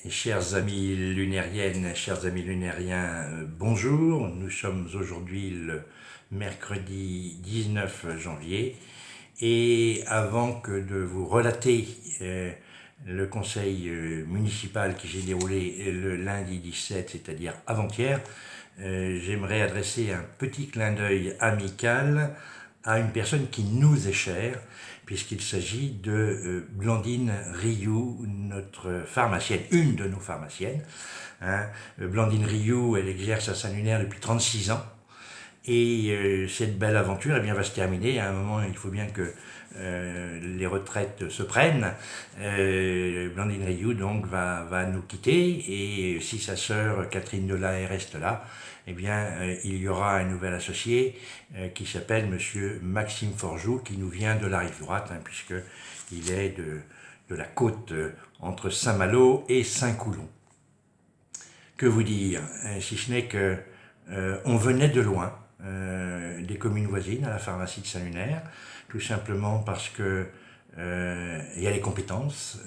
Chers amis lunériennes, chers amis lunériens, bonjour. Nous sommes aujourd'hui le mercredi 19 janvier et avant que de vous relater le conseil municipal qui s'est déroulé le lundi 17, c'est-à-dire avant-hier, j'aimerais adresser un petit clin d'œil amical à une personne qui nous est chère, puisqu'il s'agit de Blandine Rioux, notre pharmacienne, une de nos pharmaciennes. Hein. Blandine Rioux, elle exerce à Saint-Lunaire depuis 36 ans. Et cette belle aventure eh bien, va se terminer. À un moment, il faut bien que les retraites se prennent. Blandine Rioux donc va nous quitter, et si sa sœur Catherine Delahaye reste là, eh bien, il y aura un nouvel associé qui s'appelle Monsieur Maxime Forjoux, qui nous vient de la rive droite, puisqu'il est de la côte entre Saint-Malo et Saint-Coulon. Que vous dire, si ce n'est que on venait de loin, des communes voisines à la pharmacie de Saint-Lunaire, tout simplement parce que il y a les compétences,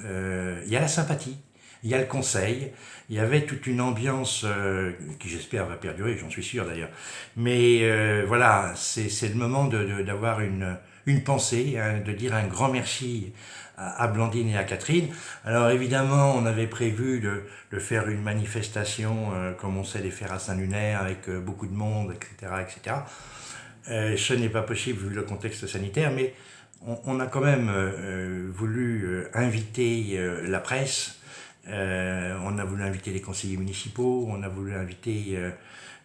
il y a la sympathie, il y a le conseil, il y avait toute une ambiance qui j'espère va perdurer, j'en suis sûr d'ailleurs. Mais voilà, c'est le moment d'avoir une pensée, hein, de dire un grand merci à Blandine et à Catherine. Alors évidemment, on avait prévu de faire une manifestation comme on sait les faire à Saint-Lunaire avec beaucoup de monde, etc. etc. Ce n'est pas possible vu le contexte sanitaire, mais on a quand même voulu inviter la presse, on a voulu inviter les conseillers municipaux, on a voulu inviter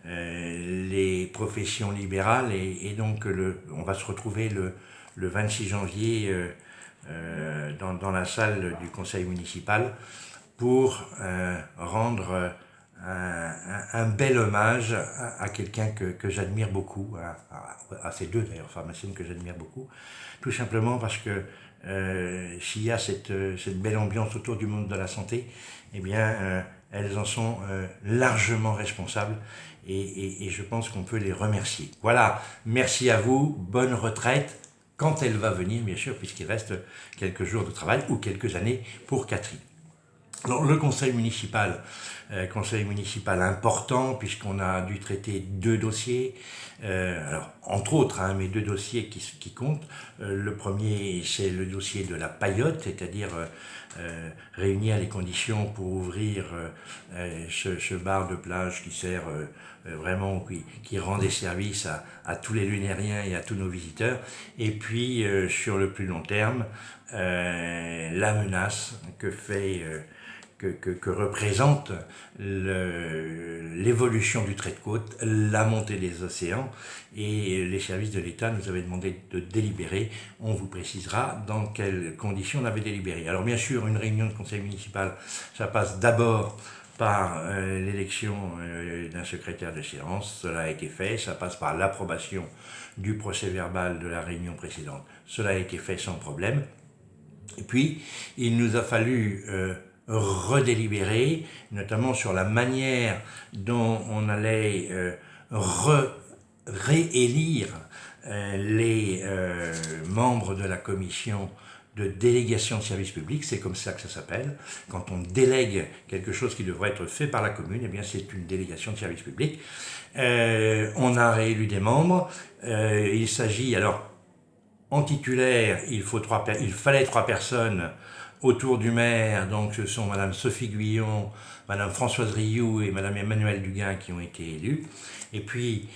les professions libérales, et donc on va se retrouver le 26 janvier dans la salle du conseil municipal pour rendre un bel hommage à quelqu'un que j'admire beaucoup, à ces deux d'ailleurs pharmaciennes que j'admire beaucoup, tout simplement parce que s'il y a cette belle ambiance autour du monde de la santé, eh bien elles en sont largement responsables, et je pense qu'on peut les remercier. Voilà, merci à vous, bonne retraite, quand elle va venir bien sûr, puisqu'il reste quelques jours de travail ou quelques années pour Catherine. Alors, le conseil municipal important, puisqu'on a dû traiter deux dossiers, alors entre autres, mais deux dossiers qui comptent. Le premier, c'est le dossier de la paillote, c'est-à-dire réunir les conditions pour ouvrir ce bar de plage qui sert vraiment, qui rend des services à tous les lunériens et à tous nos visiteurs. Et puis, sur le plus long terme, la menace que représente l'évolution du trait de côte, la montée des océans, et les services de l'État nous avaient demandé de délibérer. On vous précisera dans quelles conditions on avait délibéré. Alors bien sûr, une réunion de conseil municipal, ça passe d'abord par l'élection d'un secrétaire de séance, cela a été fait. Ça passe par l'approbation du procès-verbal de la réunion précédente, cela a été fait sans problème. Et puis, il nous a fallu redélibérer, notamment sur la manière dont on allait réélire les membres de la commission de délégation de service public, c'est comme ça que ça s'appelle. Quand on délègue quelque chose qui devrait être fait par la commune, eh bien c'est une délégation de service public. On a réélu des membres. Il s'agit, alors, en titulaire, il fallait 3 personnes autour du maire, donc ce sont Madame Sophie Guyon, Madame Françoise Rioux et Madame Emmanuelle Duguin qui ont été élues. Et puis,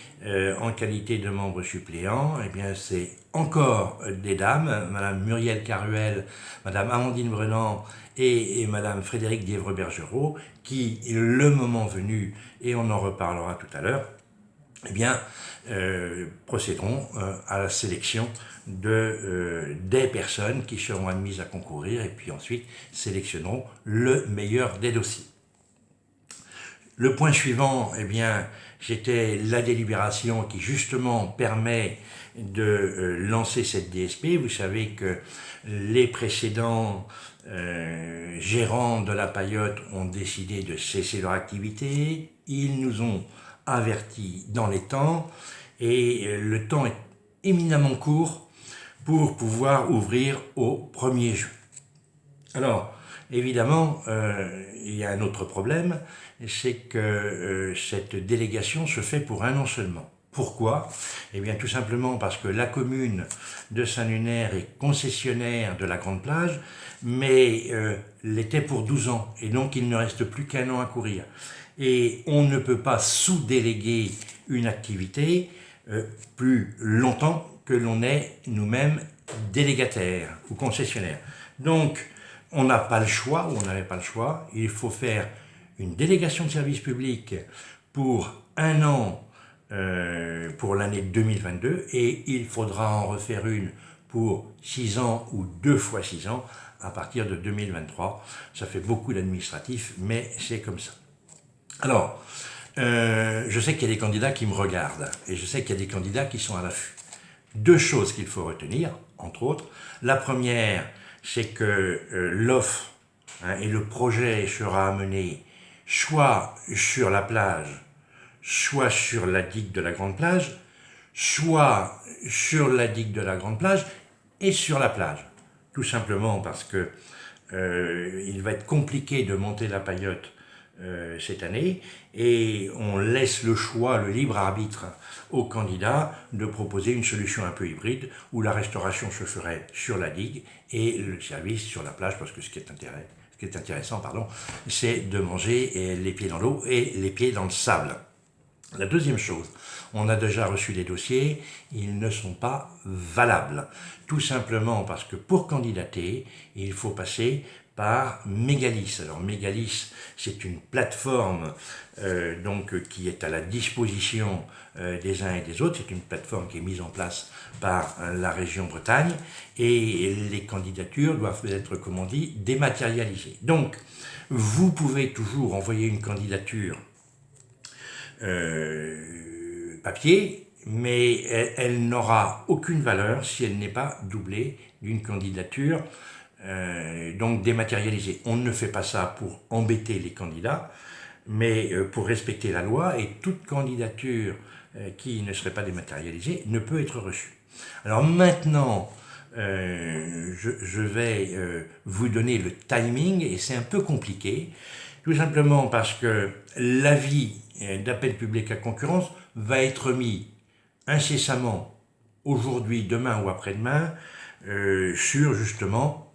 en qualité de membres suppléants, eh bien, c'est encore des dames, Madame Muriel Caruel, Madame Amandine Brennan et Madame Frédérique Dièvre-Bergerot, qui, le moment venu, et on en reparlera tout à l'heure, eh bien, procéderont à la sélection des personnes qui seront admises à concourir, et puis ensuite sélectionneront le meilleur des dossiers. Le point suivant, eh bien, c'était la délibération qui justement permet de lancer cette DSP. Vous savez que les précédents gérants de la paillote ont décidé de cesser leur activité. Ils nous ont avertis dans les temps, et le temps est éminemment court pour pouvoir ouvrir au 1er juin. Alors, Évidemment, il y a un autre problème, c'est que cette délégation se fait pour un an seulement. Pourquoi? Eh bien tout simplement parce que la commune de Saint-Lunaire est concessionnaire de la Grande Plage, mais l'était pour 12 ans, et donc il ne reste plus qu'un an à courir. Et on ne peut pas sous-déléguer une activité plus longtemps que l'on est nous-mêmes délégataires ou concessionnaires. Donc, on n'a pas le choix, ou on n'avait pas le choix, il faut faire une délégation de service public pour un an pour l'année 2022 et il faudra en refaire une pour 6 ans ou 2 fois 6 ans à partir de 2023. Ça fait beaucoup d'administratifs, mais c'est comme ça. Alors, je sais qu'il y a des candidats qui me regardent et je sais qu'il y a des candidats qui sont à l'affût. Deux choses qu'il faut retenir, entre autres. La première, c'est que l'offre et le projet sera amené soit sur la plage, soit sur la digue de la Grande Plage, soit sur la digue de la Grande Plage et sur la plage. Tout simplement parce que il va être compliqué de monter la paillote cette année et on laisse le choix, le libre arbitre aux candidats de proposer une solution un peu hybride où la restauration se ferait sur la digue et le service sur la plage, parce que ce qui est intéressant, c'est de manger les pieds dans l'eau et les pieds dans le sable. La deuxième chose, on a déjà reçu des dossiers, ils ne sont pas valables. Tout simplement parce que pour candidater, il faut passer par Mégalis. Alors Mégalis, c'est une plateforme qui est à la disposition des uns et des autres. C'est une plateforme qui est mise en place par la région Bretagne et les candidatures doivent être, comme on dit, dématérialisées. Donc, vous pouvez toujours envoyer une candidature papier, mais elle n'aura aucune valeur si elle n'est pas doublée d'une candidature donc dématérialisée. On ne fait pas ça pour embêter les candidats, mais pour respecter la loi, et toute candidature qui ne serait pas dématérialisée ne peut être reçue. Alors maintenant, je vais vous donner le timing, et c'est un peu compliqué, tout simplement parce que l'avis d'appel public à concurrence va être mis incessamment aujourd'hui, demain ou après-demain sur justement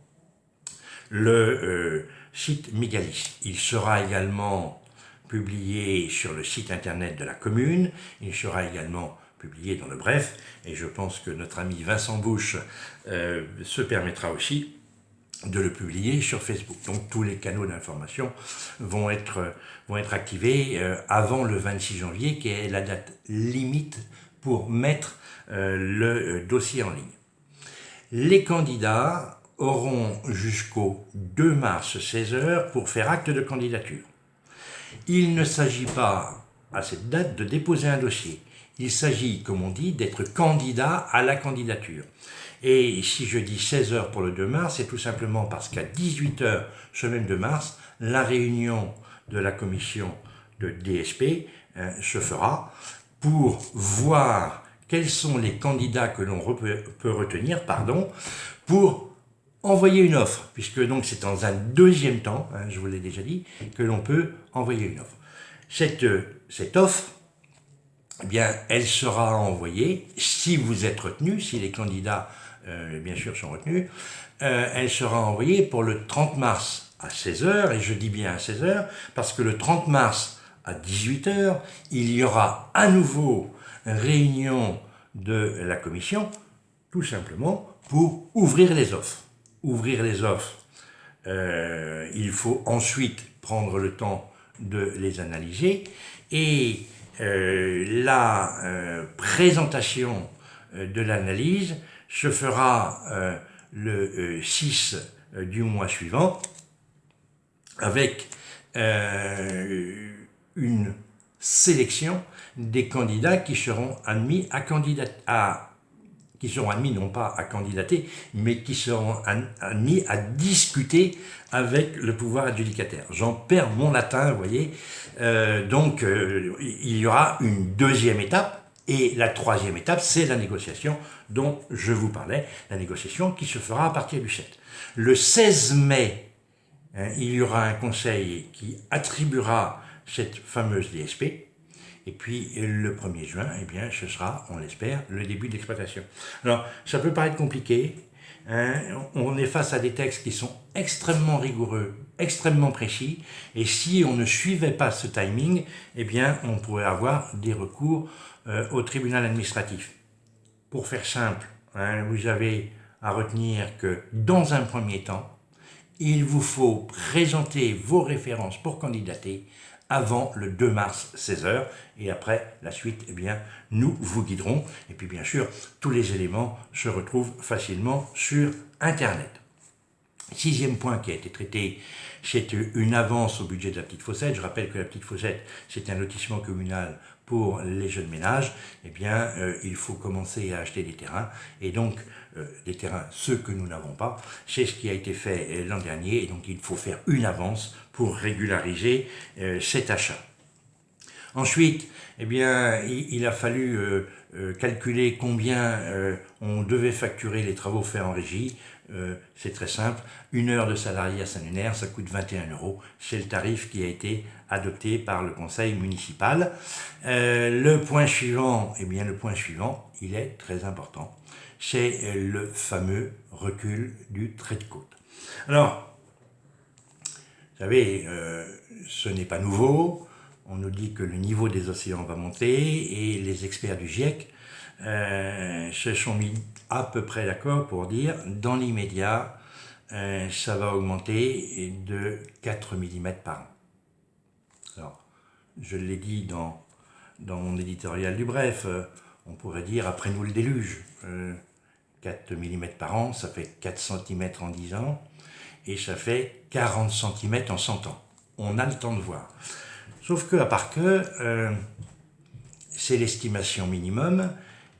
le site Mégalis. Il sera également publié sur le site internet de la commune, il sera également publié dans le Bref, et je pense que notre ami Vincent Bouche se permettra aussi de le publier sur Facebook. Donc tous les canaux d'information vont être activés avant le 26 janvier, qui est la date limite pour mettre le dossier en ligne. Les candidats auront jusqu'au 2 mars 16h pour faire acte de candidature. Il ne s'agit pas, à cette date, de déposer un dossier. Il s'agit, comme on dit, d'être candidat à la candidature. Et si je dis 16h pour le 2 mars, c'est tout simplement parce qu'à 18h, semaine de mars, la réunion de la commission de DSP se fera pour voir quels sont les candidats que l'on peut retenir, pour envoyer une offre, puisque donc c'est dans un deuxième temps, je vous l'ai déjà dit, que l'on peut envoyer une offre. Cette offre, eh bien, elle sera envoyée, si vous êtes retenu, si les candidats, bien sûr, sont retenus, elle sera envoyée pour le 30 mars à 16h, et je dis bien à 16h, parce que le 30 mars à 18h, il y aura à nouveau une réunion de la commission, tout simplement pour ouvrir les offres. Ouvrir les offres, il faut ensuite prendre le temps de les analyser, et la présentation de l'analyse se fera le 6 du mois suivant, avec une sélection des candidats qui seront admis qui seront admis non pas à candidater, mais qui seront admis à discuter avec le pouvoir adjudicataire. J'en perds mon latin, vous voyez. Il y aura une deuxième étape, et la troisième étape, c'est la négociation dont je vous parlais, la négociation qui se fera à partir du 7. Le 16 mai il y aura un conseil qui attribuera cette fameuse DSP. Et puis le 1er juin, eh bien, ce sera, on l'espère, le début d'exploitation. Alors, ça peut paraître compliqué. On est face à des textes qui sont extrêmement rigoureux, extrêmement précis. Et si on ne suivait pas ce timing, eh bien, on pourrait avoir des recours au tribunal administratif. Pour faire simple, vous avez à retenir que dans un premier temps, il vous faut présenter vos références pour candidater avant le 2 mars 16h et après la suite, eh bien, nous vous guiderons et puis bien sûr tous les éléments se retrouvent facilement sur internet. 6e point qui a été traité, c'est une avance au budget de la Petite Fossette. Je rappelle que la Petite Fossette, c'est un lotissement communal pour les jeunes ménages. Eh bien, il faut commencer à acheter des terrains. Et donc, des terrains, ceux que nous n'avons pas, c'est ce qui a été fait l'an dernier. Et donc, il faut faire une avance pour régulariser cet achat. Ensuite, eh bien, il a fallu calculer combien on devait facturer les travaux faits en régie. C'est très simple, 1 heure de salarié à Saint-Lunaire, ça coûte 21 €. C'est le tarif qui a été adopté par le conseil municipal. Le point suivant, eh bien, le point suivant, il est très important. C'est le fameux recul du trait de côte. Alors, vous savez, ce n'est pas nouveau. On nous dit que le niveau des océans va monter et les experts du GIEC se sont mis à peu près d'accord pour dire dans l'immédiat, ça va augmenter de 4 mm par an. Alors, je l'ai dit dans mon éditorial du Bref, on pourrait dire après nous le déluge. 4 mm par an, ça fait 4 cm en 10 ans et ça fait 40 cm en 100 ans. On a le temps de voir. Sauf que, à part que, c'est l'estimation minimum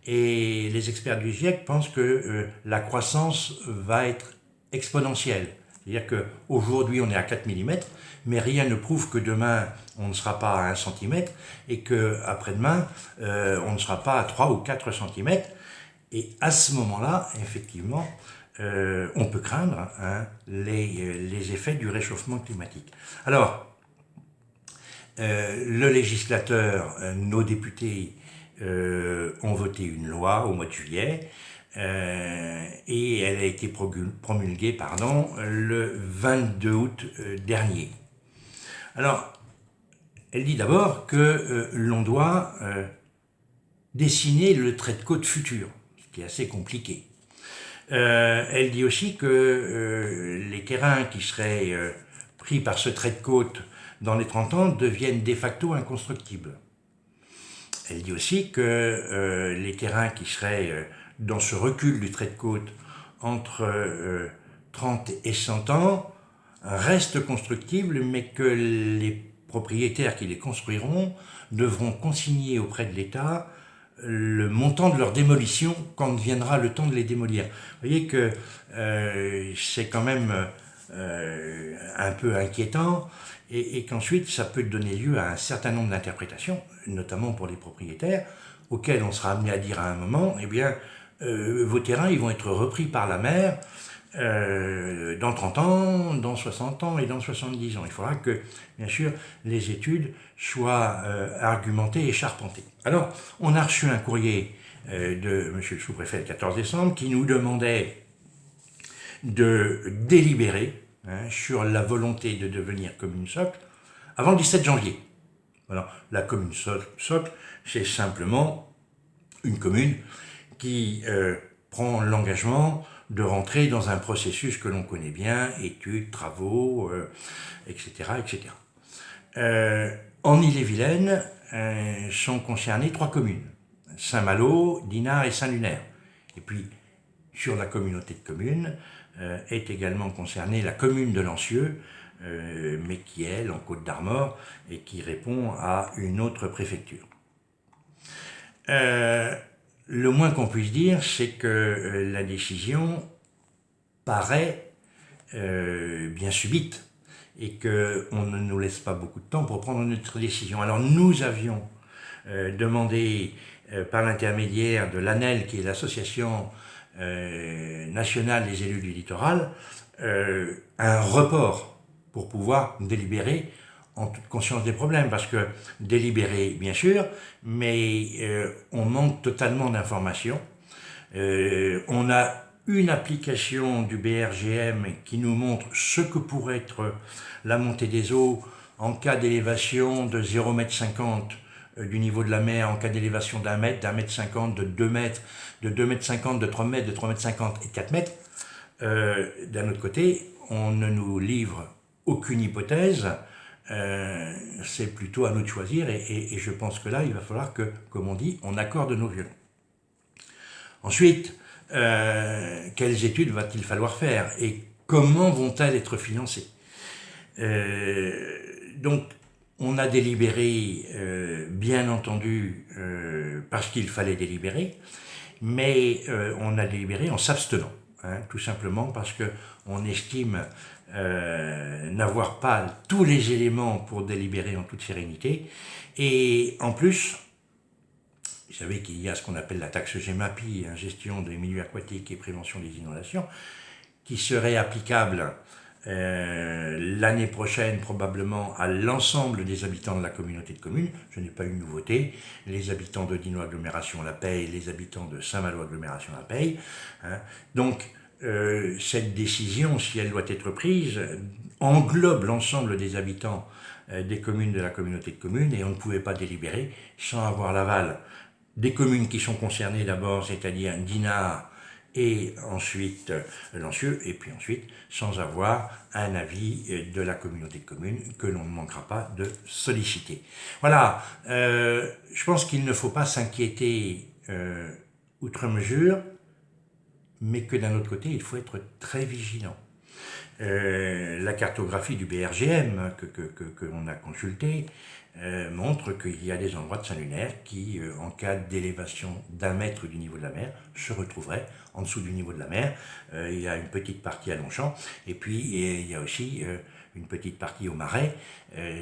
et les experts du GIEC pensent que la croissance va être exponentielle. C'est-à-dire qu'aujourd'hui, on est à 4 mm, mais rien ne prouve que demain, on ne sera pas à 1 cm et qu'après-demain, on ne sera pas à 3 ou 4 cm. Et à ce moment-là, effectivement, on peut craindre les effets du réchauffement climatique. Alors, le législateur, nos députés, ont voté une loi au mois de juillet et elle a été promulguée le 22 août dernier. Alors, elle dit d'abord que l'on doit dessiner le trait de côte futur, ce qui est assez compliqué. Elle dit aussi que les terrains qui seraient pris par ce trait de côte dans les 30 ans deviennent de facto inconstructibles. Elle dit aussi que les terrains qui seraient dans ce recul du trait de côte entre 30 et 100 ans restent constructibles, mais que les propriétaires qui les construiront devront consigner auprès de l'État le montant de leur démolition quand viendra le temps de les démolir. Vous voyez que c'est quand même un peu inquiétant et qu'ensuite ça peut donner lieu à un certain nombre d'interprétations, notamment pour les propriétaires, auxquels on sera amené à dire à un moment, eh bien, vos terrains ils vont être repris par la mer dans 30 ans, dans 60 ans et dans 70 ans. Il faudra que, bien sûr, les études soient argumentées et charpentées. Alors, on a reçu un courrier de M. le sous-préfet le 14 décembre qui nous demandait de délibérer sur la volonté de devenir commune socle avant le 17 janvier. Alors, la commune socle, c'est simplement une commune qui prend l'engagement de rentrer dans un processus que l'on connaît bien, études, travaux, etc. etc. En Ille-et-Vilaine sont concernées 3 communes, Saint-Malo, Dinard et Saint-Lunaire. Et puis, sur la communauté de communes, est également concernée la commune de Lancieux, mais qui est, elle, en Côte-d'Armor, et qui répond à une autre préfecture. Le moins qu'on puisse dire, c'est que la décision paraît bien subite et qu'on ne nous laisse pas beaucoup de temps pour prendre notre décision. Alors nous avions demandé par l'intermédiaire de l'ANEL, qui est l'association nationale des élus du littoral, un report pour pouvoir délibérer en toute conscience des problèmes, parce que délibérer, bien sûr, mais on manque totalement d'informations. On a une application du BRGM qui nous montre ce que pourrait être la montée des eaux en cas d'élévation de 0,50 m du niveau de la mer, en cas d'élévation d'1 mètre, d'1,50 m, de 2 mètres, de 2,50 m, de 3 mètres, de 3,50 m et 4 mètres. D'un autre côté, on ne nous livre aucune hypothèse. C'est plutôt à nous de choisir et je pense que là, il va falloir que, comme on dit, on accorde nos violons. Ensuite, quelles études va-t-il falloir faire et comment vont-elles être financées? Donc, on a délibéré, bien entendu, parce qu'il fallait délibérer, mais on a délibéré en s'abstenant, hein, tout simplement parce qu'on estime n'avoir pas tous les éléments pour délibérer en toute sérénité. Et en plus, vous savez qu'il y a ce qu'on appelle la taxe GEMAPI, hein, gestion des milieux aquatiques et prévention des inondations, qui serait applicable l'année prochaine probablement à l'ensemble des habitants de la communauté de communes. Ce n'est pas une nouveauté. Les habitants de Dino Agglomération la payent, les habitants de Saint-Malo Agglomération la payent. Hein. Donc, cette décision, si elle doit être prise, englobe l'ensemble des habitants des communes de la communauté de communes et on ne pouvait pas délibérer sans avoir l'aval des communes qui sont concernées d'abord, c'est-à-dire Dinard et ensuite Lancieux, et puis ensuite sans avoir un avis de la communauté de communes que l'on ne manquera pas de solliciter. Voilà, je pense qu'il ne faut pas s'inquiéter outre mesure, mais que d'un autre côté, il faut être très vigilant. La cartographie du BRGM que l'on a consultée montre qu'il y a des endroits de Saint-Lunaire qui, en cas d'élévation d'1 mètre du niveau de la mer, se retrouveraient en dessous du niveau de la mer. Il y a une petite partie à Longchamp, et puis il y a aussi une petite partie au Marais.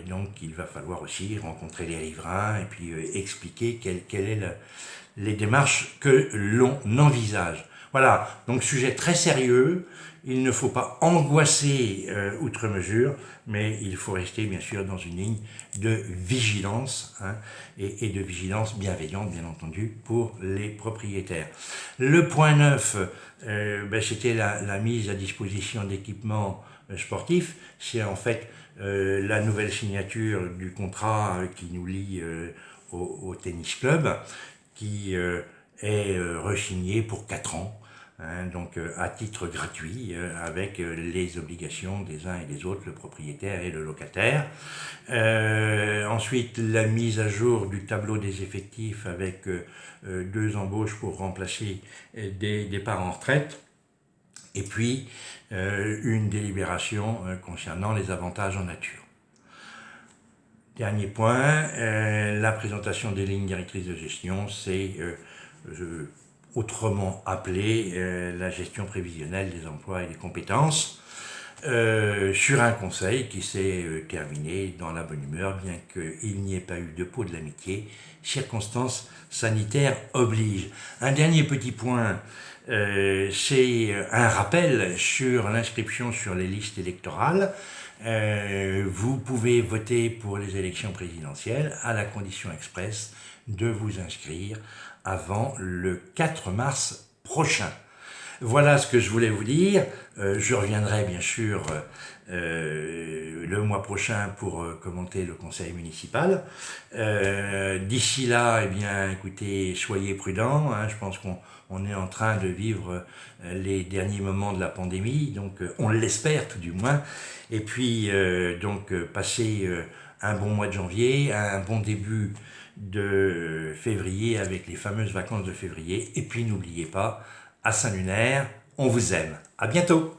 Donc il va falloir aussi rencontrer les riverains et puis expliquer quelles est les démarches que l'on envisage. Voilà, donc sujet très sérieux, il ne faut pas angoisser outre mesure, mais il faut rester bien sûr dans une ligne de vigilance, hein, et de vigilance bienveillante bien entendu pour les propriétaires. Le point 9, c'était la mise à disposition d'équipements sportifs, c'est en fait la nouvelle signature du contrat qui nous lie au tennis club, qui est resigné pour 4 ans. Hein, donc à titre gratuit, avec les obligations des uns et des autres, le propriétaire et le locataire. Ensuite, la mise à jour du tableau des effectifs avec 2 embauches pour remplacer des départs en retraite. Et puis, une délibération concernant les avantages en nature. Dernier point, la présentation des lignes directrices de gestion, c'est autrement appelé la gestion prévisionnelle des emplois et des compétences, sur un conseil qui s'est terminé dans la bonne humeur, bien qu'il n'y ait pas eu de pot de l'amitié, circonstances sanitaires obligent. Un dernier petit point, c'est un rappel sur l'inscription sur les listes électorales. Vous pouvez voter pour les élections présidentielles à la condition expresse de vous inscrire avant le 4 mars prochain. Voilà ce que je voulais vous dire. Je reviendrai bien sûr le mois prochain pour commenter le conseil municipal. D'ici là, eh bien, écoutez, soyez prudents. Hein, je pense qu'on est en train de vivre les derniers moments de la pandémie, donc on l'espère tout du moins. Et puis, passez un bon mois de janvier, un bon début de février avec les fameuses vacances de février. Et puis, n'oubliez pas, à Saint-Lunaire, on vous aime. À bientôt!